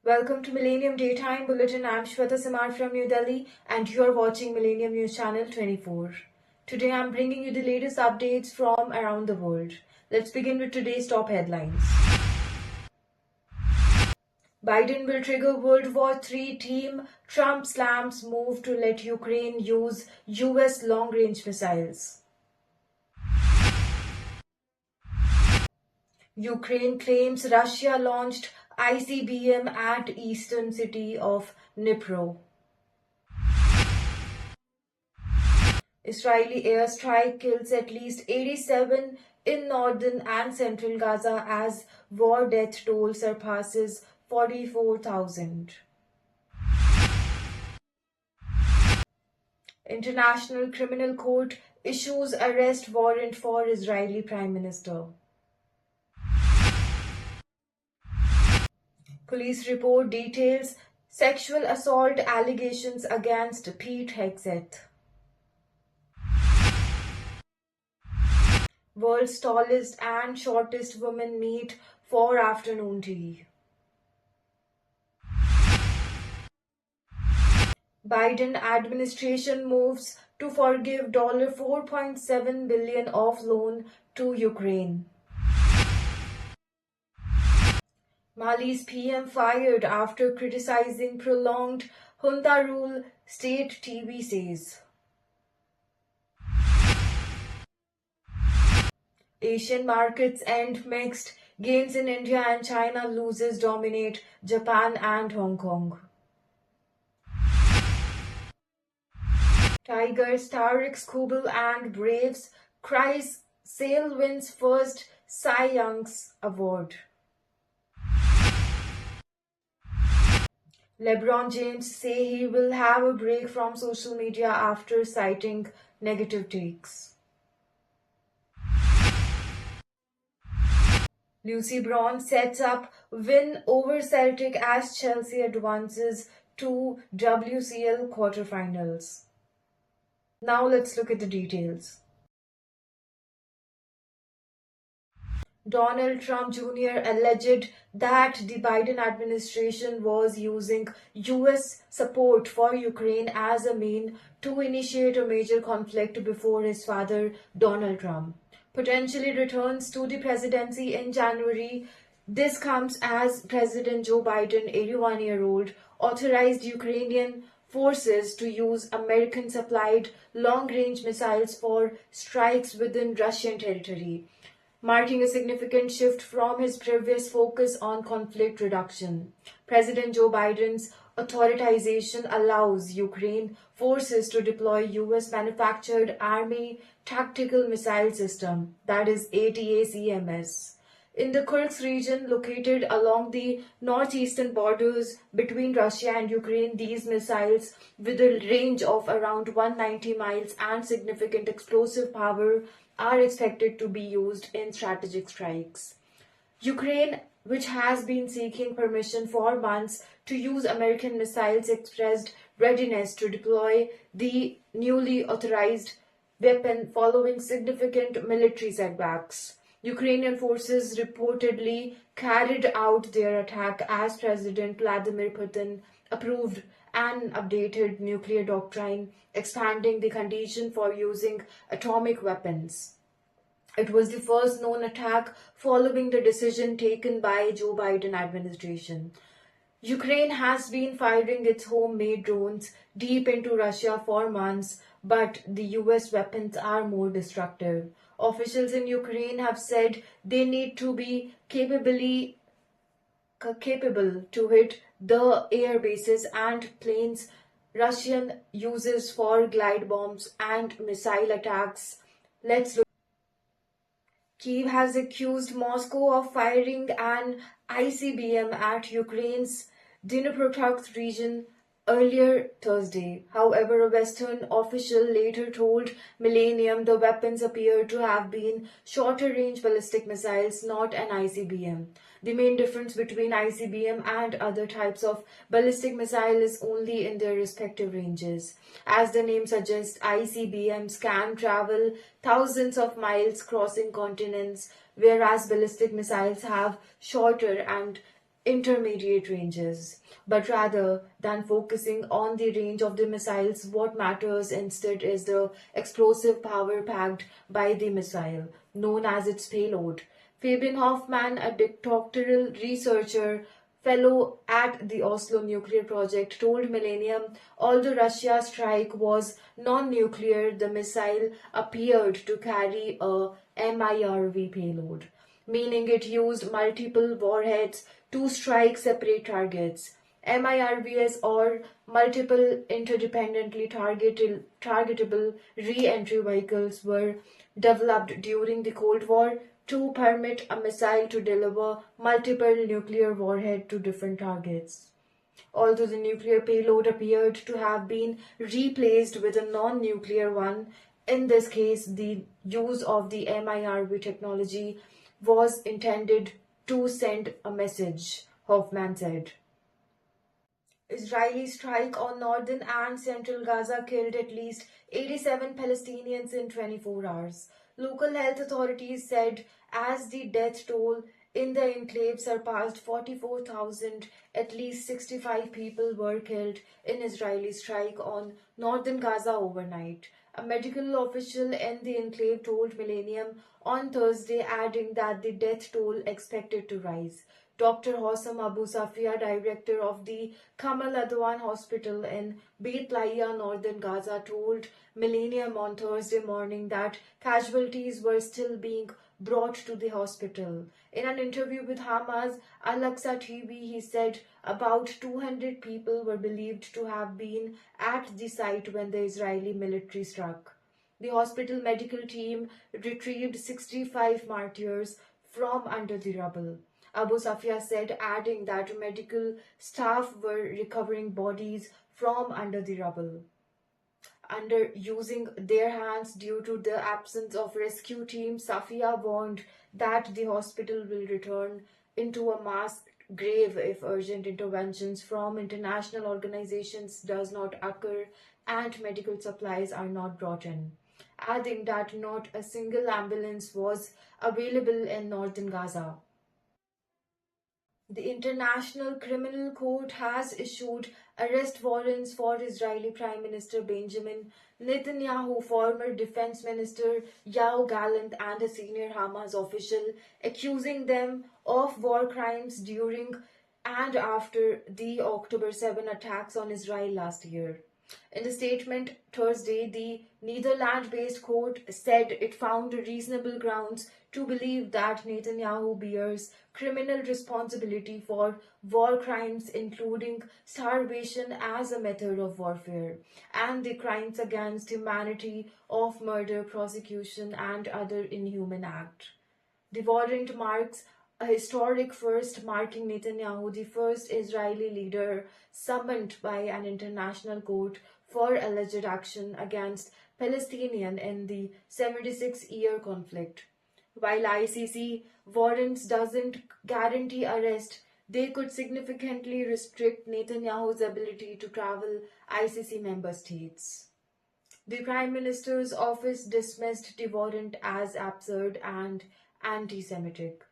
Welcome to Millennium Daytime Bulletin. I'm Shweta Samar from New Delhi and you're watching Millennium News Channel 24. Today I'm bringing you the latest updates from around the world. Let's begin with today's top headlines. Biden will trigger World War III team. Trump slams move to let Ukraine use US long-range missiles. Ukraine claims Russia launched ICBM at eastern city of Dnipro. Israeli airstrike kills at least 87 in northern and central Gaza as war death toll surpasses 44,000. International Criminal Court issues arrest warrant for Israeli Prime Minister. Police report details sexual assault allegations against Pete Hegseth. World's tallest and shortest women meet for afternoon tea. Biden administration moves to forgive $4.7 billion of loan to Ukraine. Mali's PM fired after criticizing prolonged junta rule, state TV says. Asian markets end mixed. Gains in India and China, losses dominate Japan and Hong Kong. Tigers, Tariq Skubal and Braves, Chris Sale wins first Cy Young's award. LeBron James say he will have a break from social media after citing negative takes. Lucy Bronze sets up win over Celtic as Chelsea advances to WCL quarterfinals. Now let's look at the details. Donald Trump Jr. alleged that the Biden administration was using US support for Ukraine as a mean to initiate a major conflict before his father, Donald Trump, potentially returns to the presidency in January. This comes as President Joe Biden, 81-year-old, authorized Ukrainian forces to use American-supplied long-range missiles for strikes within Russian territory, marking a significant shift from his previous focus on conflict reduction. President Joe Biden's authorization allows Ukraine forces to deploy US-manufactured Army Tactical Missile System, that is ATACMS, in the Kursk region located along the northeastern borders between Russia and Ukraine. These missiles, with a range of around 190 miles and significant explosive power, are expected to be used in strategic strikes. Ukraine, which has been seeking permission for months to use American missiles, expressed readiness to deploy the newly authorized weapon following significant military setbacks. Ukrainian forces reportedly carried out their attack as President Vladimir Putin approved an updated nuclear doctrine, expanding the condition for using atomic weapons. It was the first known attack following the decision taken by Joe Biden administration. Ukraine has been firing its homemade drones deep into Russia for months, but the US weapons are more destructive. Officials in Ukraine have said they need to be capable to hit the air bases and planes Russian uses for glide bombs and missile attacks. Let's look. Kyiv has accused Moscow of firing an ICBM at Ukraine's Dnipropetrovsk region earlier Thursday. However, a Western official later told Millennium the weapons appear to have been shorter-range ballistic missiles, not an ICBM. The main difference between ICBM and other types of ballistic missile is only in their respective ranges. As the name suggests, ICBMs can travel thousands of miles crossing continents, whereas ballistic missiles have shorter and intermediate ranges. But rather than focusing on the range of the missiles, what matters instead is the explosive power packed by the missile, known as its payload. Fabian Hoffman, a doctoral researcher fellow at the Oslo nuclear project, told Millennium although Russia's strike was non-nuclear, the missile appeared to carry a MIRV payload, meaning it used multiple warheads to strike separate targets. MIRVs, or multiple interdependently targetable re-entry vehicles, were developed during the Cold War to permit a missile to deliver multiple nuclear warheads to different targets. Although the nuclear payload appeared to have been replaced with a non-nuclear one, in this case the use of the MIRV technology was intended to send a message, Hoffman said. Israeli strike on northern and central Gaza killed at least 87 Palestinians in 24 hours. Local health authorities said as the death toll in the enclave surpassed 44,000, at least 65 people were killed in Israeli strike on northern Gaza overnight. A medical official in the enclave told Millennium on Thursday, adding that the death toll expected to rise. Dr. Hossam Abu Safia, director of the Kamal Adwan Hospital in Beit Lahiya, northern Gaza, told Millennium on Thursday morning that casualties were still being brought to the hospital. In an interview with Hamas Al-Aqsa TV, he said about 200 people were believed to have been at the site when the Israeli military struck. The hospital medical team retrieved 65 martyrs from under the rubble, Abu Safia said, adding that medical staff were recovering bodies from under the rubble, under using their hands due to the absence of rescue teams. Safia warned that the hospital will return into a mass grave if urgent interventions from international organizations does not occur and medical supplies are not brought in, adding that not a single ambulance was available in northern Gaza. The International Criminal Court has issued arrest warrants for Israeli Prime Minister Benjamin Netanyahu, former Defense Minister Yoav Gallant, and a senior Hamas official, accusing them of war crimes during and after the October 7 attacks on Israel last year. In a statement Thursday, the Netherlands-based court said it found reasonable grounds to believe that Netanyahu bears criminal responsibility for war crimes, including starvation as a method of warfare, and the crimes against humanity of murder, prosecution, and other inhuman acts. The warrant marks a historic first, marking Netanyahu the first Israeli leader summoned by an international court for alleged action against Palestinians in the 76-year conflict. While ICC warrants doesn't guarantee arrest, they could significantly restrict Netanyahu's ability to travel ICC member states. The Prime Minister's office dismissed the warrant as absurd and anti-Semitic.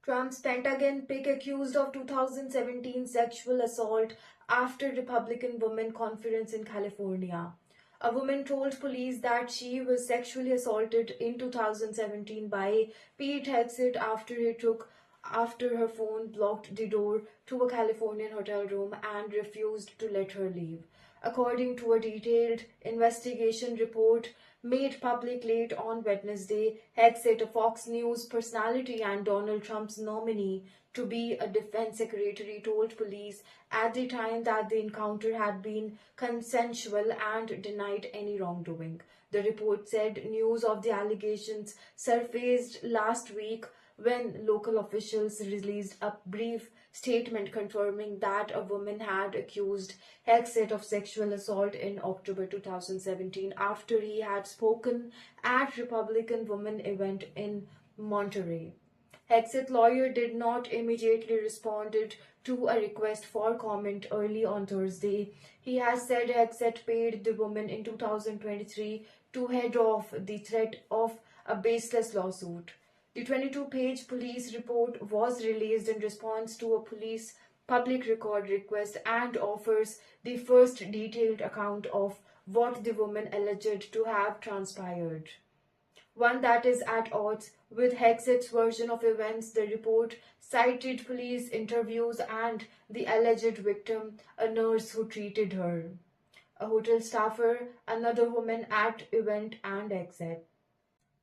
Trump's Pentagon pick accused of 2017 sexual assault after Republican women conference in California. A woman told police that she was sexually assaulted in 2017 by Pete Hegseth after her phone blocked the door to a Californian hotel room and refused to let her leave. According to a detailed investigation report made public late on Wednesday, Hegseth, a Fox News personality and Donald Trump's nominee to be a defense secretary, told police at the time that the encounter had been consensual and denied any wrongdoing. The report said news of the allegations surfaced last week when local officials released a brief statement confirming that a woman had accused Hegseth of sexual assault in October 2017 after he had spoken at Republican Women event in Monterey. Hegseth's lawyer did not immediately respond to a request for comment early on Thursday. He has said Hegseth paid the woman in 2023 to head off the threat of a baseless lawsuit. The 22-page police report was released in response to a police public record request and offers the first detailed account of what the woman alleged to have transpired, one that is at odds with Hexet's version of events. The report cited police interviews and the alleged victim, a nurse who treated her, a hotel staffer, another woman at event, and exit.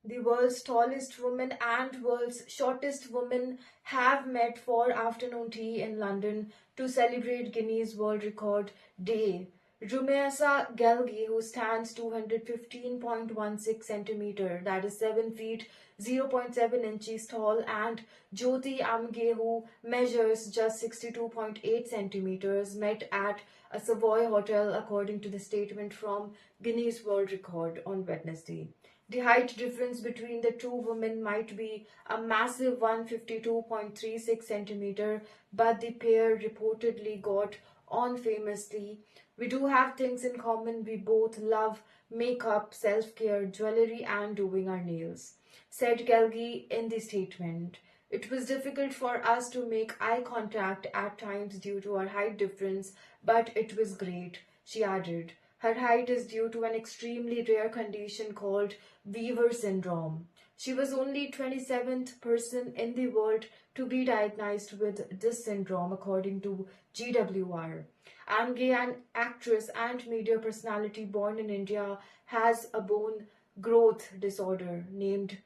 The world's tallest woman and world's shortest woman have met for afternoon tea in London to celebrate Guinness World Record Day. Rumeysa Gelgi, who stands 215.16 centimeter, that is 7 feet 0.7 inches tall, and Jyoti Amge, who measures just 62.8 centimeters, met at a Savoy hotel, according to the statement from Guinness World Record on Wednesday. The height difference between the two women might be a massive 152.36 centimeter, but the pair reportedly got on famously. We do have things in common. We both love makeup, self-care, jewelry, and doing our nails, said Gelgi in the statement. It was difficult for us to make eye contact at times due to our height difference, but it was great, she added. Her height is due to an extremely rare condition called Weaver syndrome. She was only 27th person in the world to be diagnosed with this syndrome, according to GWR. Amge, an actress and media personality born in India, has a bone growth disorder named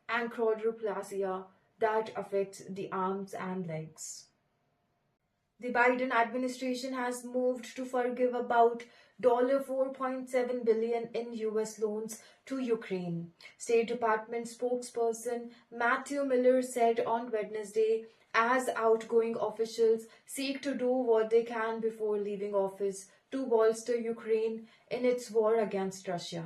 achondroplasia that affects the arms and legs. The Biden administration has moved to forgive about $4.7 billion in US loans to Ukraine. State Department spokesperson Matthew Miller said on Wednesday, as outgoing officials seek to do what they can before leaving office to bolster Ukraine in its war against Russia.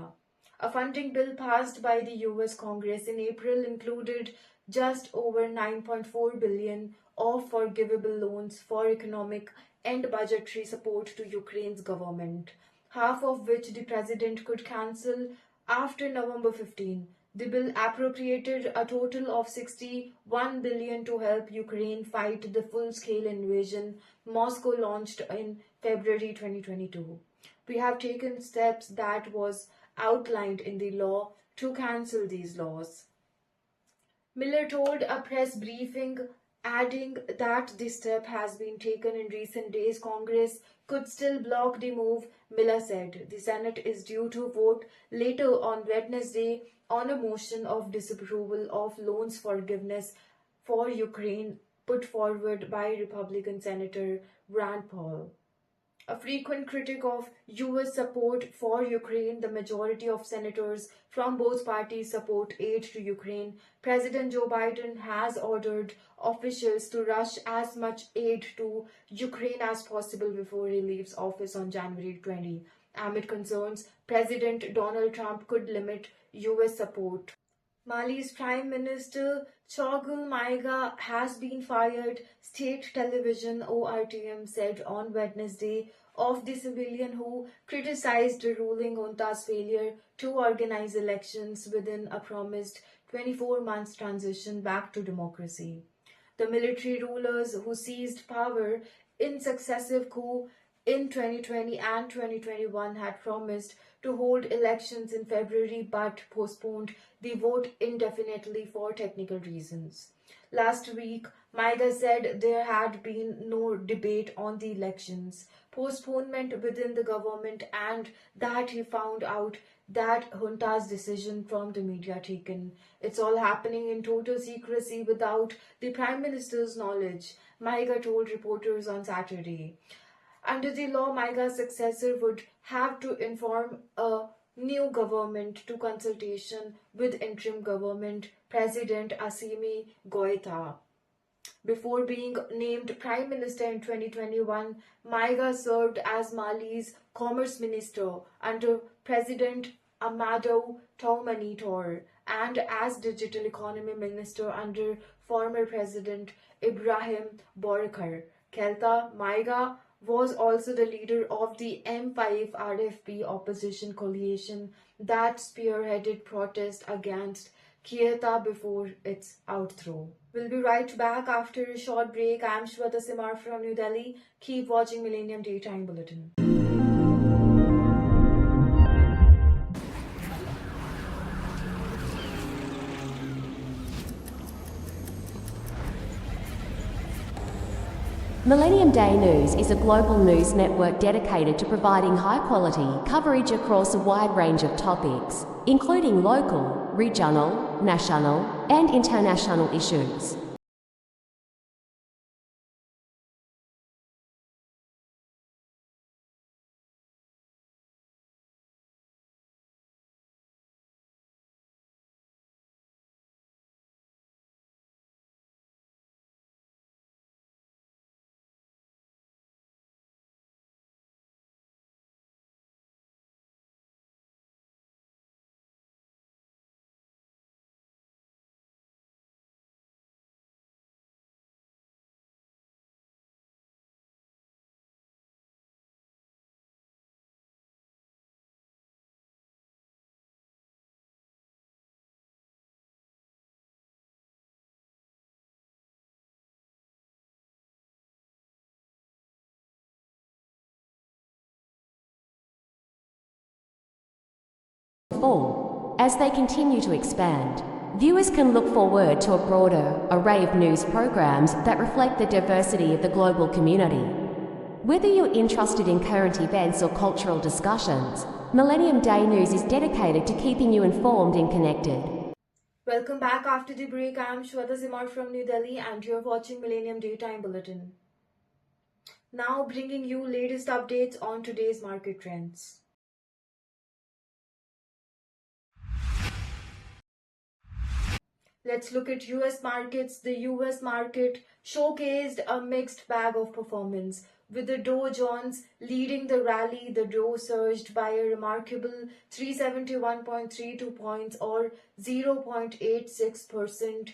A funding bill passed by the US Congress in April included just over $9.4 billion of forgivable loans for economic and budgetary support to Ukraine's government, half of which the president could cancel after November 15. The bill appropriated a total of $61 billion to help Ukraine fight the full-scale invasion Moscow launched in February 2022. We have taken steps that was outlined in the law to cancel these laws, Miller told a press briefing, adding that the step has been taken in recent days. Congress could still block the move, Miller said. The Senate is due to vote later on Wednesday on a motion of disapproval of loans forgiveness for Ukraine put forward by Republican Senator Rand Paul. A frequent critic of US support for Ukraine, the majority of senators from both parties support aid to Ukraine. President Joe Biden has ordered officials to rush as much aid to Ukraine as possible before he leaves office on January 20, amid concerns President Donald Trump could limit US support. Mali's Prime Minister Choguel Maiga has been fired, state television ORTM said on Wednesday, of the civilian who criticized the ruling junta's failure to organize elections within a promised 24 months transition back to democracy. The military rulers who seized power in successive coups in 2020 and 2021 had promised to hold elections in February but postponed the vote indefinitely for technical reasons. Last week, Maiga said there had been no debate on the elections postponement within the government and that he found out that junta's decision from the media taken. It's all happening in total secrecy without the Prime Minister's knowledge, Maiga told reporters on Saturday. Under the law, Maiga's successor would have to inform a new government to consultation with interim government President Assimi Goïta. Before being named Prime Minister in 2021, Maiga served as Mali's Commerce Minister under President Amadou Toumani Touré and as Digital Economy Minister under former President Ibrahim Boubacar Keïta. Maiga was also the leader of the M5 RFP opposition coalition that spearheaded protests against quieta before its outthrow. We'll be right back after a short break. I'm Shweta Simar from New Delhi. Keep watching Millennium Daytime Bulletin. Millennium Day News is a global news network dedicated to providing high-quality coverage across a wide range of topics, including local, regional, national, and international issues. As they continue to expand, viewers can look forward to a broader array of news programs that reflect the diversity of the global community. Whether you're interested in current events or cultural discussions, Millennium Day News is dedicated to keeping you informed and connected. Welcome back after the break. I'm Shweta Simar from New Delhi and you're watching Millennium Daytime Bulletin. Now bringing you latest updates on today's market trends. Let's look at US markets. The US market showcased a mixed bag of performance, with the Dow Jones leading the rally. The Dow surged by a remarkable 371.32 points or 0.86%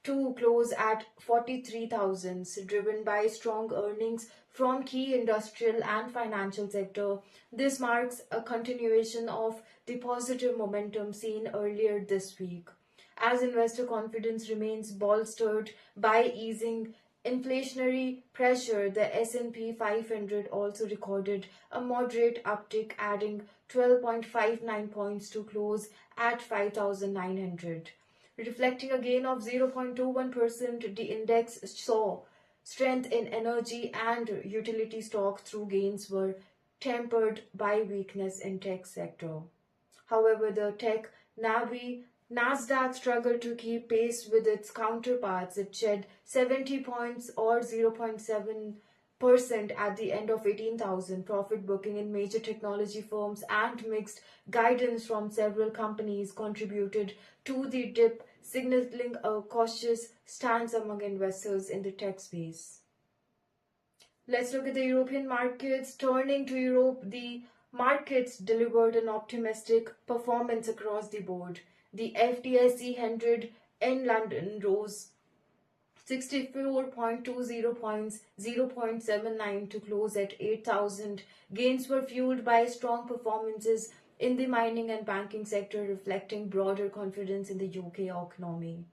to close at 43,000, driven by strong earnings from key industrial and financial sector. This marks a continuation of the positive momentum seen earlier this week as investor confidence remains bolstered by easing inflationary pressure. The S&P 500 also recorded a moderate uptick, adding 12.59 points to close at 5,900. Reflecting a gain of 0.21%, the index saw strength in energy and utility stock, through gains were tempered by weakness in tech sector. However, the tech Navi Nasdaq struggled to keep pace with its counterparts. It shed 70 points or 0.7% at the end of 18,000. Profit booking in major technology firms and mixed guidance from several companies contributed to the dip, signaling a cautious stance among investors in the tech space. Let's look at the European markets. Turning to Europe, the markets delivered an optimistic performance across the board. The FTSE 100 in London rose 64.20 points, 0.79 to close at 8,000. Gains were fueled by strong performances in the mining and banking sector, reflecting broader confidence in the UK economy.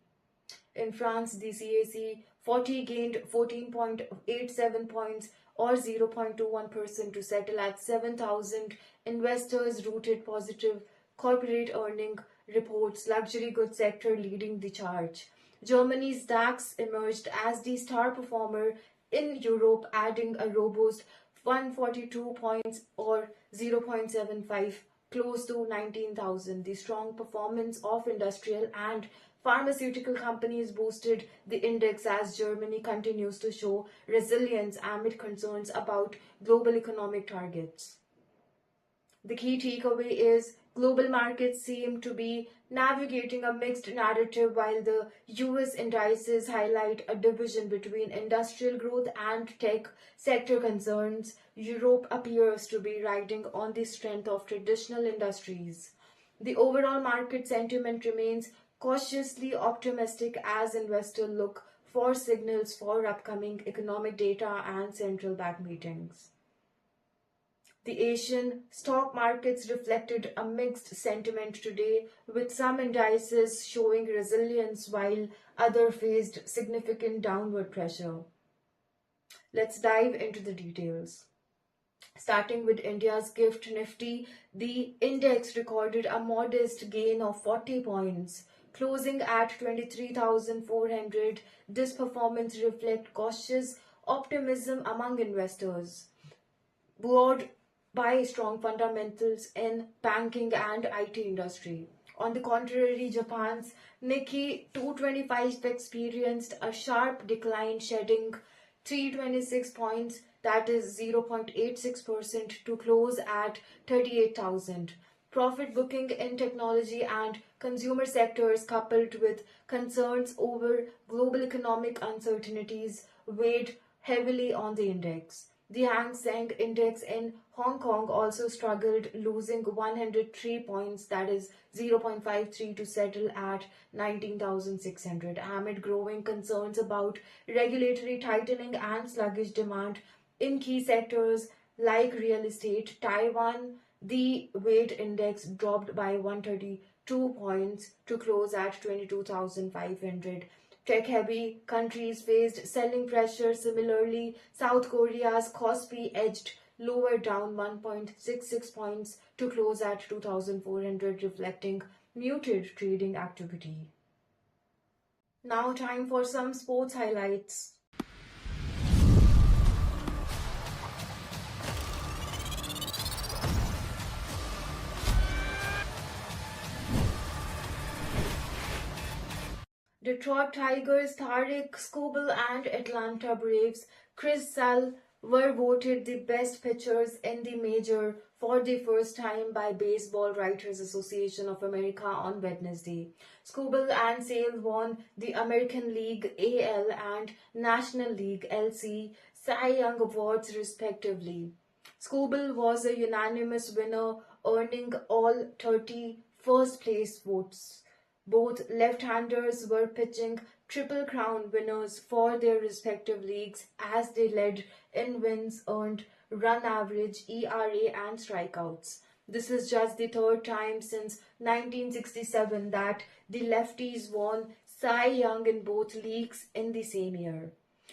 In France, the CAC 40 gained 14.87 points or 0.21% to settle at 7,000. Investors rooted positive corporate earning reports, luxury goods sector leading the charge. Germany's DAX emerged as the star performer in Europe, adding a robust 142 points or 0.75, close to 19,000. The strong performance of industrial and pharmaceutical companies boosted the index as Germany continues to show resilience amid concerns about global economic targets. The key takeaway is global markets seem to be navigating a mixed narrative. While the US indices highlight a division between industrial growth and tech sector concerns, Europe appears to be riding on the strength of traditional industries. The overall market sentiment remains cautiously optimistic as investors look for signals for upcoming economic data and central bank meetings. The Asian stock markets reflected a mixed sentiment today, with some indices showing resilience while others faced significant downward pressure. Let's dive into the details. Starting with India's Gift Nifty, the index recorded a modest gain of 40 points, closing at 23,400. This performance reflects cautious optimism among investors, buoyed by strong fundamentals in banking and IT industry. On the contrary, Japan's Nikkei 225 experienced a sharp decline, shedding 326 points, that is 0.86%, to close at 38,000. Profit booking in technology and consumer sectors, coupled with concerns over global economic uncertainties, weighed heavily on the index. The Hang Seng Index in Hong Kong also struggled, losing 103 points, that is 0.53, to settle at 19,600 amid growing concerns about regulatory tightening and sluggish demand in key sectors like real estate. Taiwan, the weight index dropped by 132 points to close at 22,500. Tech-heavy countries faced selling pressure. Similarly, South Korea's Kospi edged lower, down 1.66 points to close at 2,400, reflecting muted trading activity. Now time for some sports highlights. Detroit Tigers Tariq Skubal and Atlanta Braves Chris Sale were voted the best pitchers in the major for the first time by Baseball Writers Association of America on Wednesday. Skubal and Sale won the American League AL and National League LC Cy Young Awards respectively. Skubal was a unanimous winner, earning all 30 first place votes. Both left-handers were pitching Triple Crown winners for their respective leagues as they led in wins, earned run average, ERA, and strikeouts. This is just the third time since 1967 that the lefties won Cy Young in both leagues in the same year.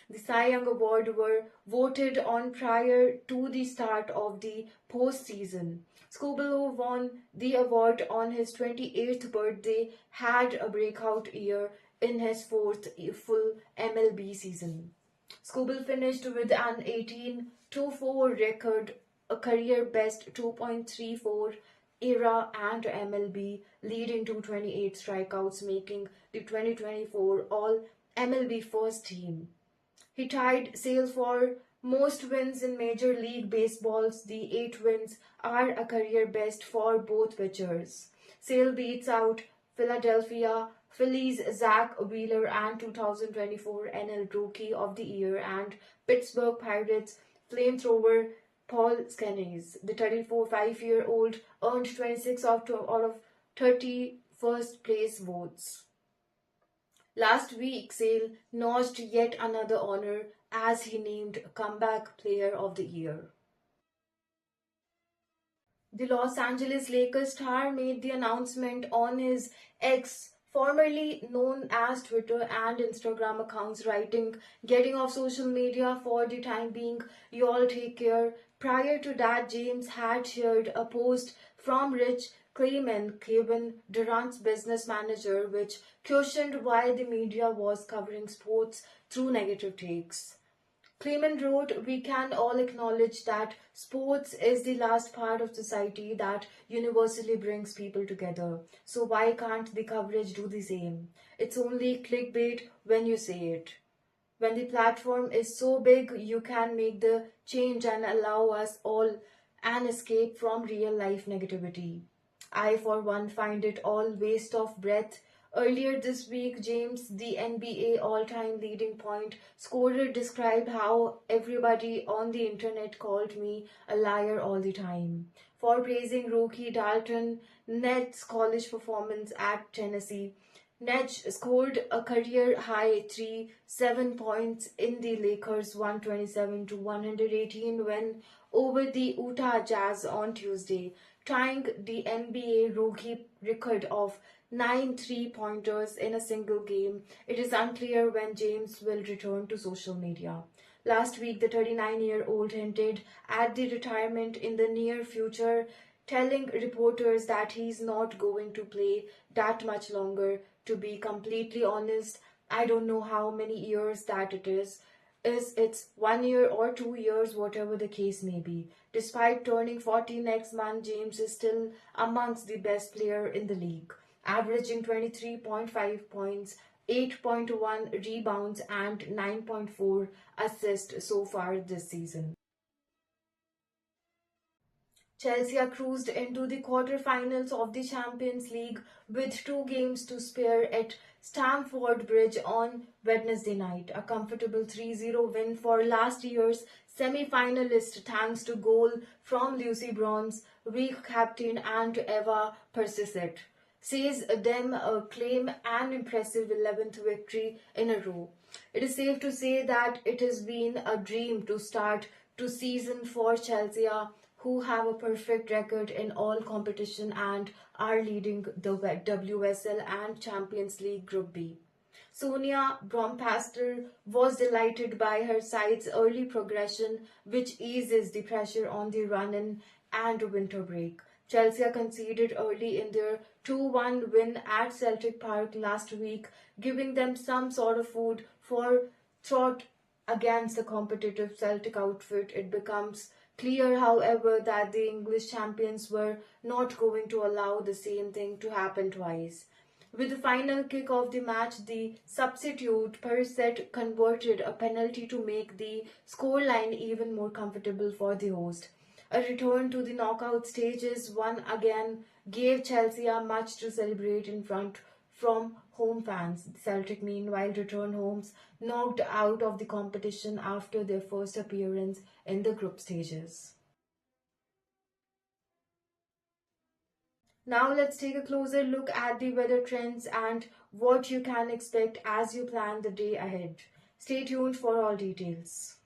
The Cy Young Award were voted on prior to the start of the postseason. Skubal, who won the award on his 28th birthday, had a breakout year in his fourth full MLB season. Skubal finished with an 18-4 record, a career best 2.34 era and MLB, leading to 28 strikeouts, making the 2024 All MLB first team. He tied Sale for most wins in Major League Baseball's. The 8 wins are a career best for both pitchers. Sale beats out Philadelphia Phillies Zach Wheeler and 2024 NL Rookie of the Year and Pittsburgh Pirates flamethrower Paul Skenes. The 35-year-old earned 26 out of 30 first place votes. Last week, Sale notched yet another honor as he named Comeback Player of the Year. The Los Angeles Lakers star made the announcement on his X, formerly known as Twitter and Instagram accounts, writing, "Getting off social media for the time being, y'all take care." Prior to that, James had shared a post from Rich Kleiman, Kevin Durant's business manager, which questioned why the media was covering sports through negative takes. Kleiman wrote, "We can all acknowledge that sports is the last part of society that universally brings people together. So why can't the coverage do the same? It's only clickbait when you say it. When the platform is so big, you can make the change and allow us all an escape from real life negativity. I, for one, find it all waste of breath." Earlier this week, James, the NBA all-time leading point scorer, described how everybody on the internet called me a liar all the time for praising rookie Dalton Nett's college performance at Tennessee. Nedge scored a career high 7 points in the Lakers' 127 to 118 win over the Utah Jazz on Tuesday, tying the NBA rookie record of 9 3-pointers in a single game. It is unclear when James will return to social media. Last week, the 39-year-old hinted at the retirement in the near future, telling reporters that he's not going to play that much longer. To be completely honest, I don't know how many years that it is. Is it's 1 year or 2 years, whatever the case may be. Despite turning 40 next month, James is still amongst the best player in the league, averaging 23.5 points, 8.1 rebounds, and 9.4 assists so far this season. Chelsea cruised into the quarter-finals of the Champions League with 2 games to spare at Stamford Bridge on Wednesday night. A comfortable 3-0 win for last year's semi-finalist thanks to goal from Lucy Bronze, weak captain, and Eva Persiset sees them claim an impressive 11th victory in a row. It is safe to say that it has been a dream to start to season for Chelsea, who have a perfect record in all competition and are leading the WSL and Champions League Group B. Sonia Brompastor was delighted by her side's early progression, which eases the pressure on the run-in and winter break. Chelsea conceded early in their 2-1 win at Celtic Park last week, giving them some sort of food for thought against the competitive Celtic outfit. It becomes clear, however, that the English champions were not going to allow the same thing to happen twice. With the final kick of the match, the substitute Perset converted a penalty to make the scoreline even more comfortable for the host. A return to the knockout stages once again gave Chelsea much to celebrate in front from home fans. Celtic, meanwhile, returned homes knocked out of the competition after their first appearance in the group stages. Now let's take a closer look at the weather trends and what you can expect as you plan the day ahead. Stay tuned for all details.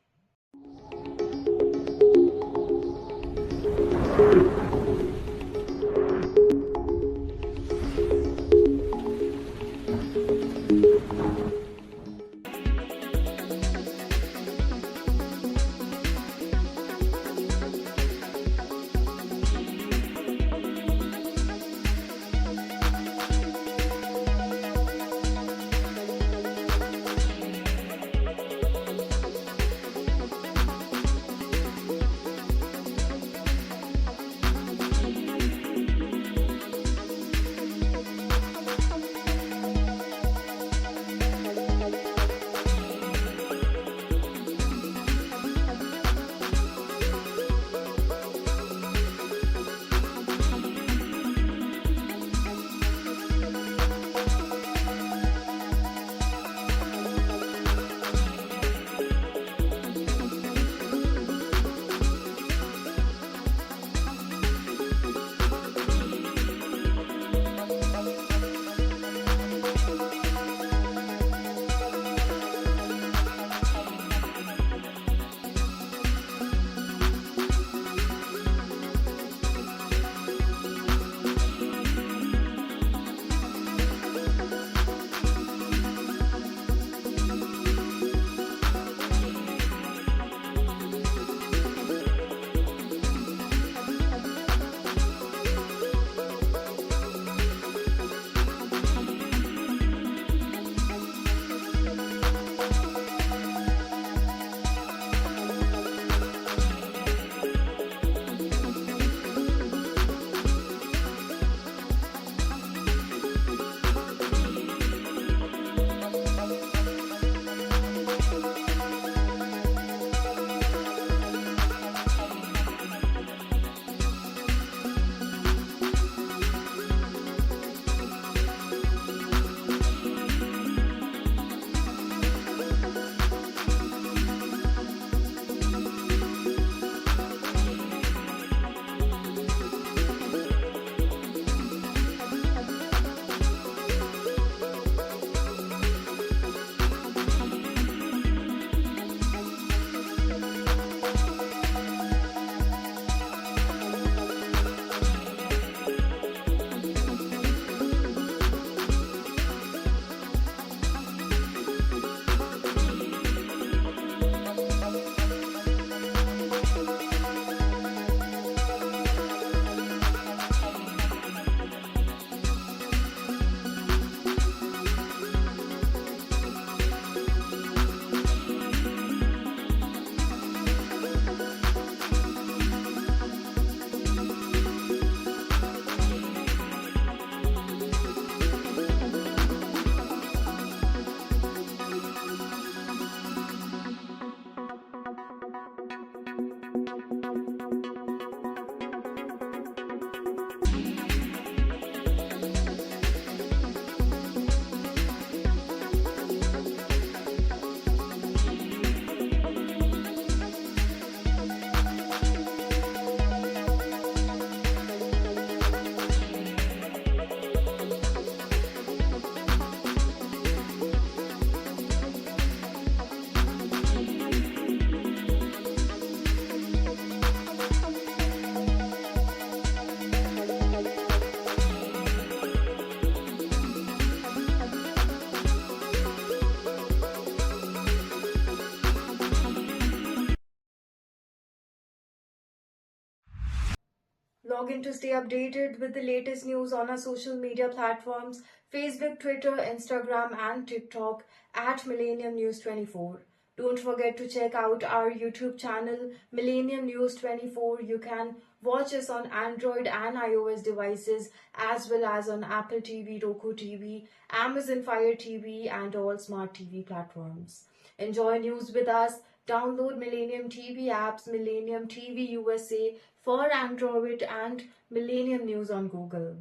Log in to stay updated with the latest news on our social media platforms: Facebook, Twitter, Instagram, and TikTok at Millennium News 24. Don't forget to check out our YouTube channel, Millennium News 24. You can watch us on Android and iOS devices, as well as on Apple TV, Roku TV, Amazon Fire TV, and all smart TV platforms. Enjoy news with us. Download Millennium TV apps, Millennium TV USA for Android, and Millennium News on Google.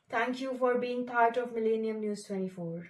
Thank you for being part of Millennium News 24.